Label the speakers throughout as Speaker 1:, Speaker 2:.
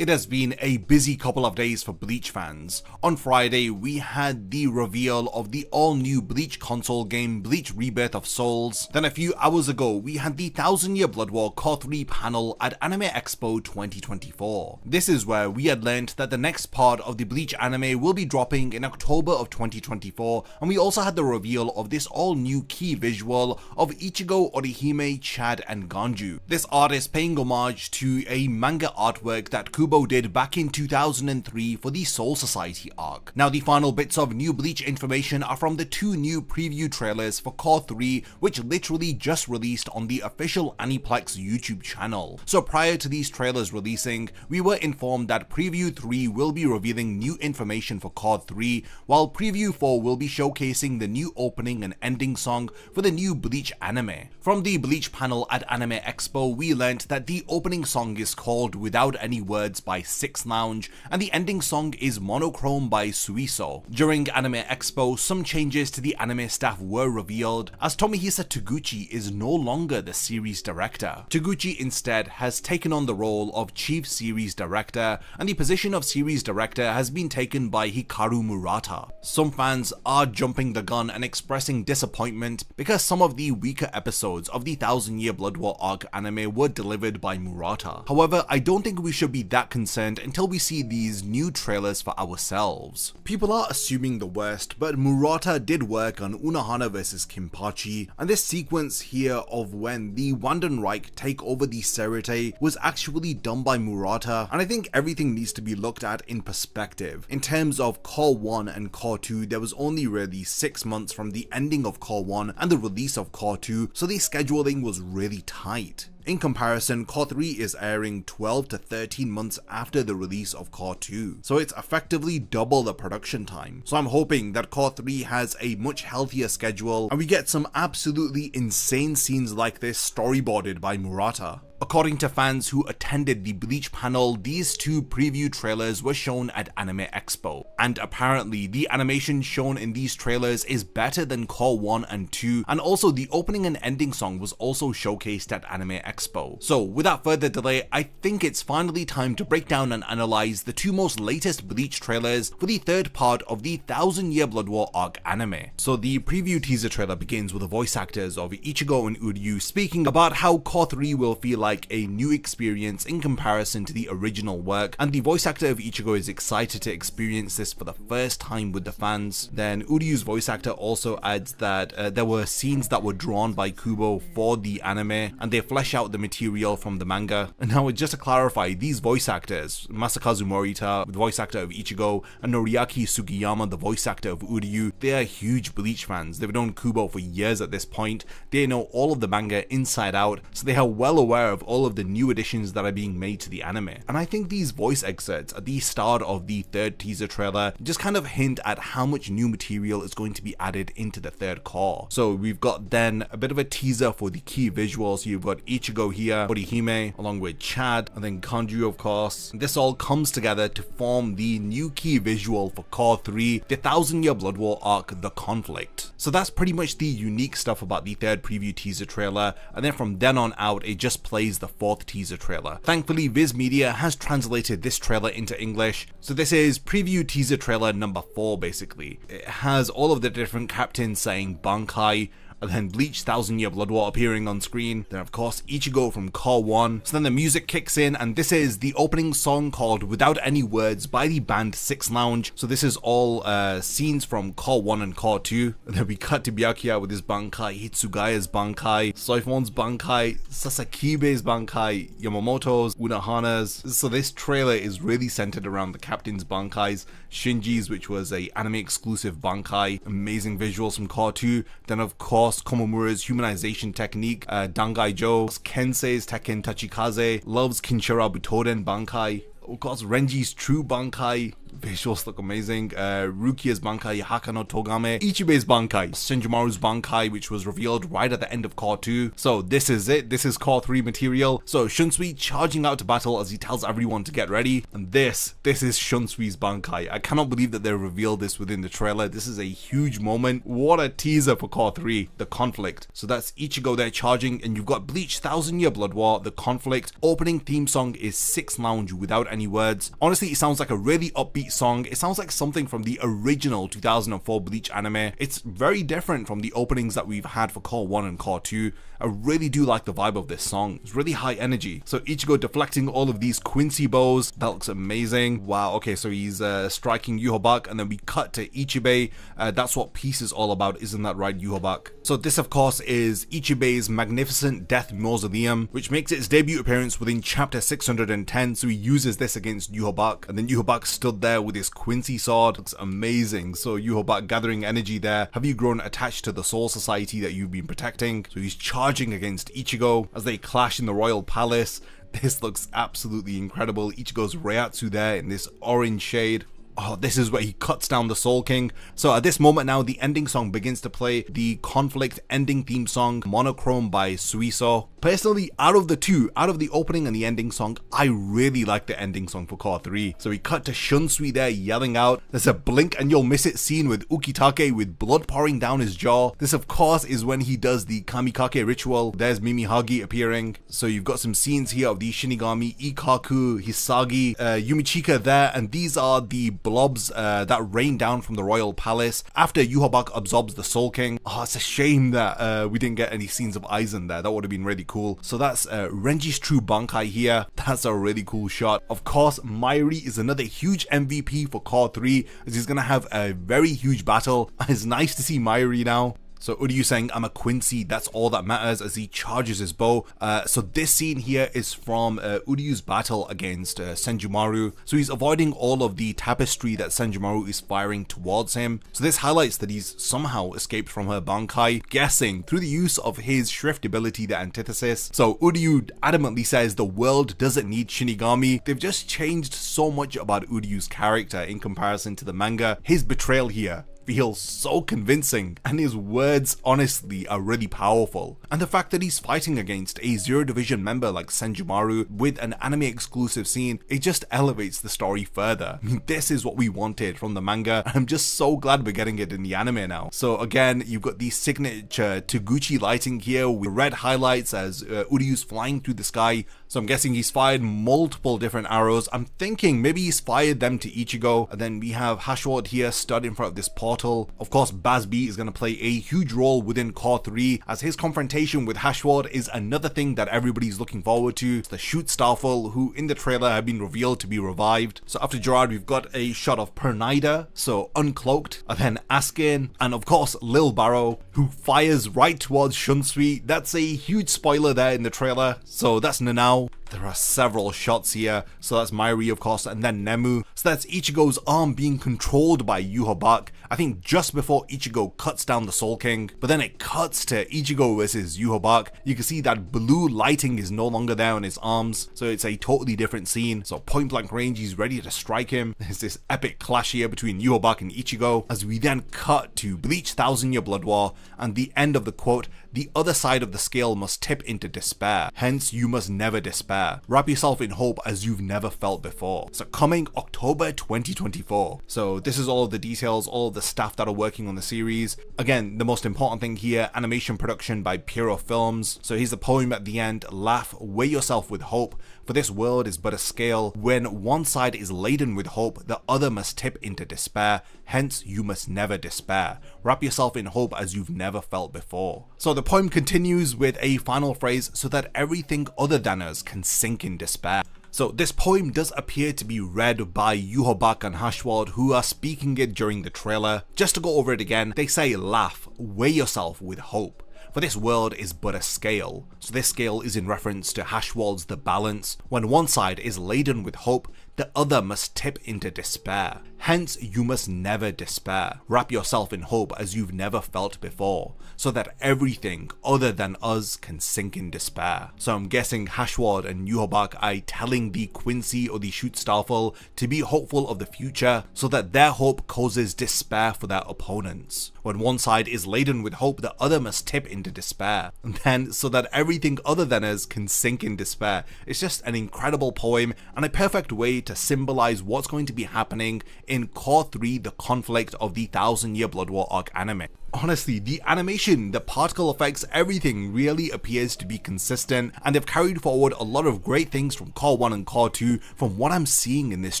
Speaker 1: It has been a busy couple of days for Bleach fans. On Friday, we had the reveal of the all-new Bleach console game, Bleach Rebirth of Souls. Then a few hours ago, we had the 1000 Year Blood War Cour 3 panel at Anime Expo 2024. This is where we had learned that the next part of the Bleach anime will be dropping in October of 2024, and we also had the reveal of this all-new key visual of Ichigo, Orihime, Chad, and Ganju. This art is paying homage to a manga artwork that Kubo did back in 2003 for the Soul Society arc. Now, the final bits of new Bleach information are from the two new preview trailers for Cour 3, which literally just released on the official Aniplex YouTube channel. So prior to these trailers releasing, we were informed that Preview 3 will be revealing new information for Cour 3, while Preview 4 will be showcasing the new opening and ending song for the new Bleach anime. From the Bleach panel at Anime Expo, we learnt that the opening song is called Without Any Words by Six Lounge, and the ending song is Monochrome by Suiso. During Anime Expo, some changes to the anime staff were revealed, as Tomohisa Taguchi is no longer the series director. Taguchi instead has taken on the role of chief series director, and the position of series director has been taken by Hikaru Murata. Some fans are jumping the gun and expressing disappointment because some of the weaker episodes of the 1000 Year Blood War arc anime were delivered by Murata. However, I don't think we should be that concerned until we see these new trailers for ourselves. People are assuming the worst, but Murata did work on Unohana vs Kinpachi, and this sequence here of when the Wandenreich take over the Serite was actually done by Murata, and I think everything needs to be looked at in perspective. In terms of Cour 1 and Cour 2, there was only really 6 months from the ending of Cour 1 and the release of Cour 2, so the scheduling was really tight. In comparison, Cour 3 is airing 12 to 13 months after the release of Cour 2, so it's effectively double the production time. So I'm hoping that Cour 3 has a much healthier schedule and we get some absolutely insane scenes like this storyboarded by Murata. According to fans who attended the Bleach panel, these two preview trailers were shown at Anime Expo, and apparently the animation shown in these trailers is better than Cour 1 and 2, and also the opening and ending song was also showcased at Anime Expo. So without further delay, I think it's finally time to break down and analyze the two most latest Bleach trailers for the third part of the 1000 Year Blood War arc anime. So the preview teaser trailer begins with the voice actors of Ichigo and Uryu speaking about how Cour 3 will feel like a new experience in comparison to the original work, and the voice actor of Ichigo is excited to experience this for the first time with the fans. Then Uryu's voice actor also adds that there were scenes that were drawn by Kubo for the anime, and they flesh out the material from the manga. And now, just to clarify, these voice actors, Masakazu Morita, the voice actor of Ichigo, and Noriaki Sugiyama, the voice actor of Uryu, they are huge Bleach fans. They've known Kubo for years at this point. They know all of the manga inside out, so they are well aware of all of the new additions that are being made to the anime. And I think these voice excerpts at the start of the third teaser trailer just kind of hint at how much new material is going to be added into the third core. So we've got then a bit of a teaser for the key visuals. You've got Ichigo here, Orihime, along with Chad, and then Ganju, of course. This all comes together to form the new key visual for Cour 3, the 1000 Year Blood War arc, The Conflict. So that's pretty much the unique stuff about the third preview teaser trailer, and then from then on out, it just plays the fourth teaser trailer. Thankfully, Viz Media has translated this trailer into English, so this is preview teaser trailer number 4 basically. It has all of the different captains saying Bankai, and then Bleach 1000 Year Blood War appearing on screen. Then of course Ichigo from Cour 1. So then the music kicks in, and this is the opening song called Without Any Words by the band Six Lounge. So this is all scenes from Cour 1 and Cour 2. And then we cut to Byakuya with his Bankai, Hitsugaya's Bankai, Soifon's Bankai, Sasakibe's Bankai, Yamamoto's, Unohana's. So this trailer is really centered around the captain's Bankais, Shinji's, which was a anime exclusive Bankai, amazing visuals from Cour 2. Then of course Komomura's humanization technique, Dangai Jo, Kensei's Tekken Tachikaze, loves Kinshara Butoden Bankai, of course Renji's true Bankai, Visuals look amazing. Rukia's Bankai, Hakano Togame, Ichibe's Bankai, Senjumaru's Bankai, which was revealed right at the end of Cour 2. So this is it. This is Cour 3 material. So Shunsui charging out to battle as he tells everyone to get ready. And this is Shunsui's Bankai. I cannot believe that they revealed this within the trailer. This is a huge moment. What a teaser for Cour 3. The conflict. So that's Ichigo there charging, and you've got Bleach 1000 Year Blood War, the conflict. Opening theme song is Six Lounge without any words. Honestly, it sounds like a really upbeat song. It sounds like something from the original 2004 Bleach anime. It's very different from the openings that we've had for Cour 1 and Cour 2. I really do like the vibe of this song. It's really high energy. So Ichigo deflecting all of these Quincy bows. That looks amazing. Wow, okay, so he's striking Yuhobak, and then we cut to Ichibe. That's what peace is all about, isn't that right, Yuhobak? So this, of course, is Ichibe's magnificent death mausoleum, which makes its debut appearance within chapter 610. So he uses this against Yuhobak, and then Yuhobak stood there with his Quincy sword. Looks amazing. So Yuhobak gathering energy there. Have you grown attached to the Soul Society that you've been protecting? So he's charging against Ichigo as they clash in the royal palace. This looks absolutely incredible. Ichigo's Reiatsu there in this orange shade. Oh, this is where he cuts down the Soul King. So at this moment now, the ending song begins to play, the conflict ending theme song, Monochrome by Suiso. Personally, out of the two, out of the opening and the ending song, I really like the ending song for Cour 3. So we cut to Shunsui there yelling out. There's a blink and you'll miss it scene with Ukitake with blood pouring down his jaw. This, of course, is when he does the Kamikake ritual. There's Mimihagi appearing. So you've got some scenes here of the Shinigami, Ikaku, Hisagi, Yumichika there, and these are the blobs that rain down from the royal palace after Yuhobak absorbs the Soul King. Oh, it's a shame that we didn't get any scenes of Aizen there. That would have been really cool. So that's Renji's true Bankai here. That's a really cool shot. Of course, Mairi is another huge MVP for Cour 3 as he's gonna have a very huge battle. It's nice to see Mairi now. So Uryu saying, I'm a Quincy, that's all that matters, as he charges his bow. So this scene here is from Uryu's battle against Senjumaru. So he's avoiding all of the tapestry that Senjumaru is firing towards him. So this highlights that he's somehow escaped from her Bankai, guessing through the use of his Shrift ability, the Antithesis. So Uryu adamantly says the world doesn't need Shinigami. They've just changed so much about Uryu's character in comparison to the manga. His betrayal here feels so convincing, and his words honestly are really powerful. And the fact that he's fighting against a Zero Division member like Senjumaru with an anime exclusive scene, it just elevates the story further. I mean, this is what we wanted from the manga, and I'm just so glad we're getting it in the anime now. So again, you've got the signature Taguchi lighting here with red highlights as Uryu's flying through the sky. So I'm guessing he's fired multiple different arrows. I'm thinking maybe he's fired them to Ichigo, and then we have Hashward here stood in front of this portal. Of course, Bazz-B is going to play a huge role within Cour 3 as his confrontation with Hashward is another thing that everybody's looking forward to. It's the Shoot Starfall, who in the trailer have been revealed to be revived. So after Gerard, we've got a shot of Pernida, so uncloaked, and then Askin, and of course Lil Barrow, who fires right towards Shunsui. That's a huge spoiler there in the trailer. So that's Nanao. There are several shots here. So that's Mairi, of course, and then Nemu. So that's Ichigo's arm being controlled by Yuhobak. I think just before Ichigo cuts down the Soul King, but then it cuts to Ichigo versus Yuhobak. You can see that blue lighting is no longer there on his arms, so it's a totally different scene. So point blank range, he's ready to strike him. There's this epic clash here between Yuhobak and Ichigo, as we then cut to Bleach 1000 Year Blood War, and the end of the quote, the other side of the scale must tip into despair, hence you must never despair. Wrap yourself in hope as you've never felt before. So coming October 2024. So this is all of the details, all of the staff that are working on the series. Again, the most important thing here, animation production by Piro Films. So here's the poem at the end, laugh, weigh yourself with hope, for this world is but a scale. When one side is laden with hope, the other must tip into despair, hence you must never despair. Wrap yourself in hope as you've never felt before. So the poem continues with a final phrase, so that everything other than us can sink in despair. So this poem does appear to be read by Yuhobak and Hashward, who are speaking it during the trailer. Just to go over it again, they say laugh, weigh yourself with hope. For this world is but a scale. So this scale is in reference to Hashward's The Balance. When one side is laden with hope, the other must tip into despair. Hence, you must never despair. Wrap yourself in hope as you've never felt before, so that everything other than us can sink in despair. So I'm guessing Hashward and Yuhabak are telling the Quincy or the Schutzstaffel to be hopeful of the future, so that their hope causes despair for their opponents. When one side is laden with hope, the other must tip into despair. And then, so that everything other than us can sink in despair. It's just an incredible poem and a perfect way to symbolize what's going to be happening in Cour 3, the conflict of the 1000-year Blood War arc anime. Honestly, the animation, the particle effects, everything really appears to be consistent, and they've carried forward a lot of great things from Cour 1 and Cour 2 from what I'm seeing in this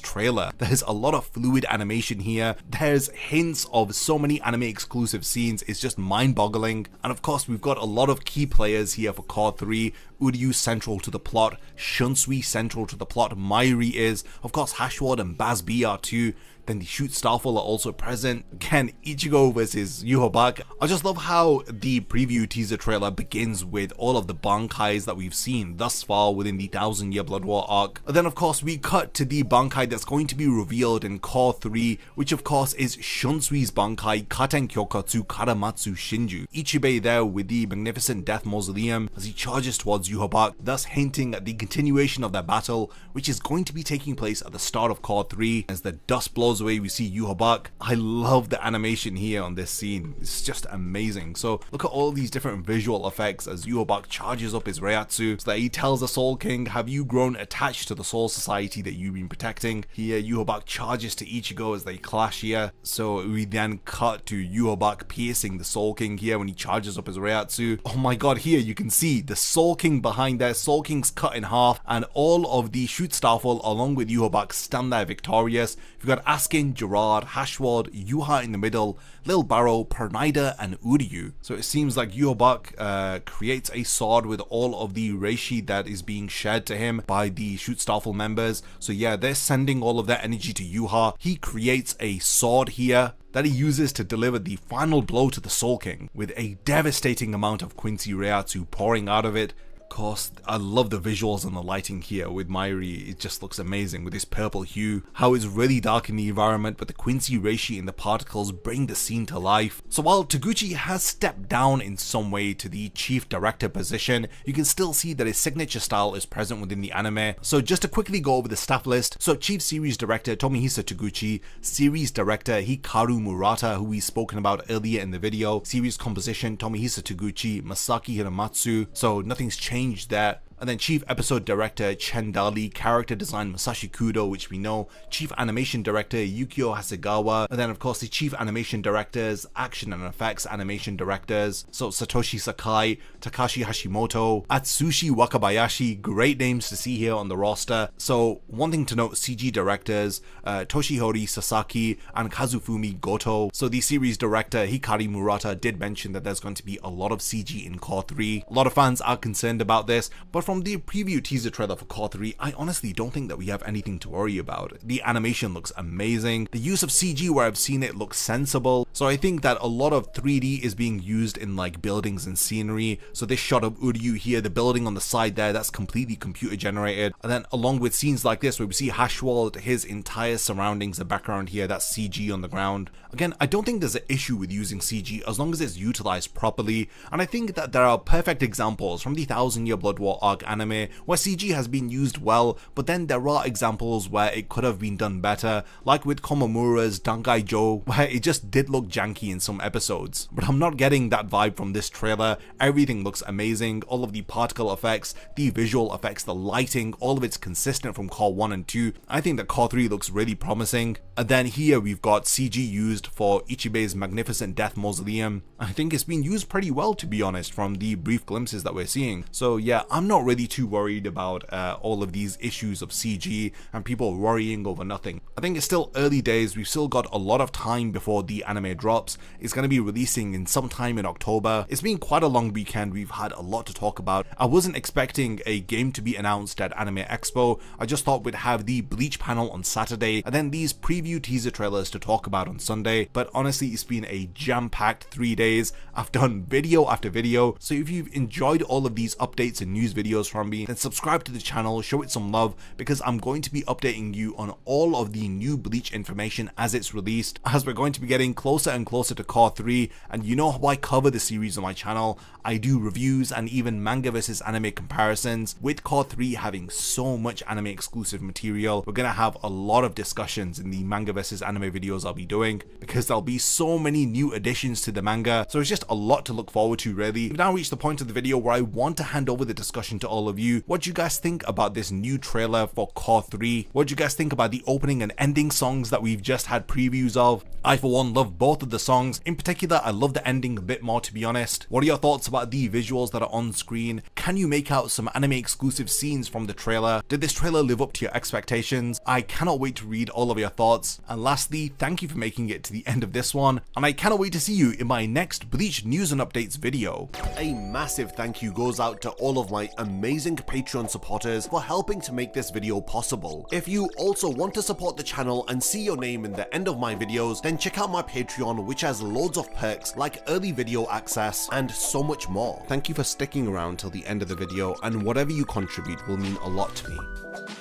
Speaker 1: trailer. There's a lot of fluid animation here, there's hints of so many anime exclusive scenes, it's just mind-boggling, and of course we've got a lot of key players here for Cour 3. Uryu central to the plot, Shunsui central to the plot, Mairi is, of course Hashward and Bazb are too. Then the Schutzstaffel are also present. Again, Ichigo versus Yuhabak. I just love how the preview teaser trailer begins with all of the Bankais that we've seen thus far within the 1000-year Blood War arc. And then of course we cut to the Bankai that's going to be revealed in Cour 3, which of course is Shunsui's Bankai, Katen Kyokatsu Karamatsu Shinju. Ichibei there with the magnificent death mausoleum as he charges towards Yuhabak, thus hinting at the continuation of their battle, which is going to be taking place at the start of Cour 3. As the dust blows away, we see Yuhabak. I love the animation here on this scene, it's just amazing. So look at all these different visual effects as Yuhabak charges up his Reiatsu, so that he tells the Soul King, have you grown attached to the Soul Society that you've been protecting? Here Yuhabak charges to Ichigo as they clash here, so we then cut to Yuhabak piercing the Soul King here when he charges up his Reiatsu. Oh my god, here you can see the Soul King behind there, Soul King's cut in half, and all of the Schutzstaffel along with Yuhabak stand there victorious. We've got Askin, Gerard, Hashward, Yuha in the middle, Lil Barrow, Pernida, and Uryu. So it seems like Yuhabak creates a sword with all of the reishi that is being shared to him by the Schutzstaffel members. So yeah, they're sending all of their energy to Yuha. He creates a sword here that he uses to deliver the final blow to the Soul King, with a devastating amount of Quincy Reiatsu pouring out of it. Of course, I love the visuals and the lighting here with Mairi. It just looks amazing with this purple hue, how it's really dark in the environment, but the Quincy reishi in the particles bring the scene to life. So while Taguchi has stepped down in some way to the chief director position, you can still see that his signature style is present within the anime. So just to quickly go over the staff list, so chief series director Tomihisa Taguchi, series director Hikaru Murata, who we've spoken about earlier in the video, series composition Tomihisa Taguchi, Masaki Hiramatsu, so nothing's changed there. And then Chief Episode Director Chen Dali, Character Design Masashi Kudo, which we know, Chief Animation Director Yukio Hasegawa, and then of course the Chief Animation Directors, Action and Effects Animation Directors, so Satoshi Sakai, Takashi Hashimoto, Atsushi Wakabayashi, great names to see here on the roster. So one thing to note, CG Directors, Toshihori Sasaki and Kazufumi Goto. So the series director Hikari Murata did mention that there's going to be a lot of CG in Cour 3. A lot of fans are concerned about this, but from the preview teaser trailer for Cour 3, I honestly don't think that we have anything to worry about. The animation looks amazing, the use of CG where I've seen it looks sensible, so I think that a lot of 3D is being used in like buildings and scenery. So this shot of Uryu here, the building on the side there, that's completely computer generated, and then along with scenes like this where we see Hashwald, his entire surroundings, the background here, that's CG on the ground. Again, I don't think there's an issue with using CG as long as it's utilized properly, and I think that there are perfect examples from the 1000-year Blood War arc anime where CG has been used well, but then there are examples where it could have been done better, like with Komamura's Dangai Jo, where it just did look janky in some episodes. But I'm not getting that vibe from this trailer. Everything looks amazing, all of the particle effects, the visual effects, the lighting, all of it's consistent from Cour 1 and 2. I think that Cour 3 looks really promising. And then here we've got CG used for Ichibei's magnificent death mausoleum. I think it's been used pretty well, to be honest, from the brief glimpses that we're seeing. So yeah, I'm not really too worried about all of these issues of CG and people worrying over nothing. I think it's still early days, we've still got a lot of time before the anime drops. It's going to be releasing in sometime in October. It's been quite a long weekend, we've had a lot to talk about. I wasn't expecting a game to be announced at Anime Expo, I just thought we'd have the Bleach panel on Saturday and then these preview teaser trailers to talk about on Sunday, but honestly it's been a jam-packed 3 days. I've done video after video, so if you've enjoyed all of these updates and news videos videos from me, then subscribe to the channel, show it some love, because I'm going to be updating you on all of the new Bleach information as it's released, as we're going to be getting closer and closer to Cour 3, and you know how I cover the series on my channel. I do reviews and even manga versus anime comparisons. With Cour 3 having so much anime exclusive material, we're gonna have a lot of discussions in the manga versus anime videos I'll be doing, because there'll be so many new additions to the manga, so it's just a lot to look forward to really. We've now reached the point of the video where I want to hand over the discussion to all of you. What do you guys think about this new trailer for Cour 3? What do you guys think about the opening and ending songs that we've just had previews of? I for one love both of the songs. In particular, I love the ending a bit more, to be honest. What are your thoughts about the visuals that are on screen? Can you make out some anime exclusive scenes from the trailer? Did this trailer live up to your expectations? I cannot wait to read all of your thoughts. And lastly, thank you for making it to the end of this one, and I cannot wait to see you in my next Bleach news and updates video.
Speaker 2: A massive thank you goes out to all of my amazing Patreon supporters for helping to make this video possible. If you also want to support the channel and see your name in the end of my videos, then check out my Patreon, which has loads of perks like early video access and so much more.
Speaker 1: Thank you for sticking around till the end of the video, and whatever you contribute will mean a lot to me.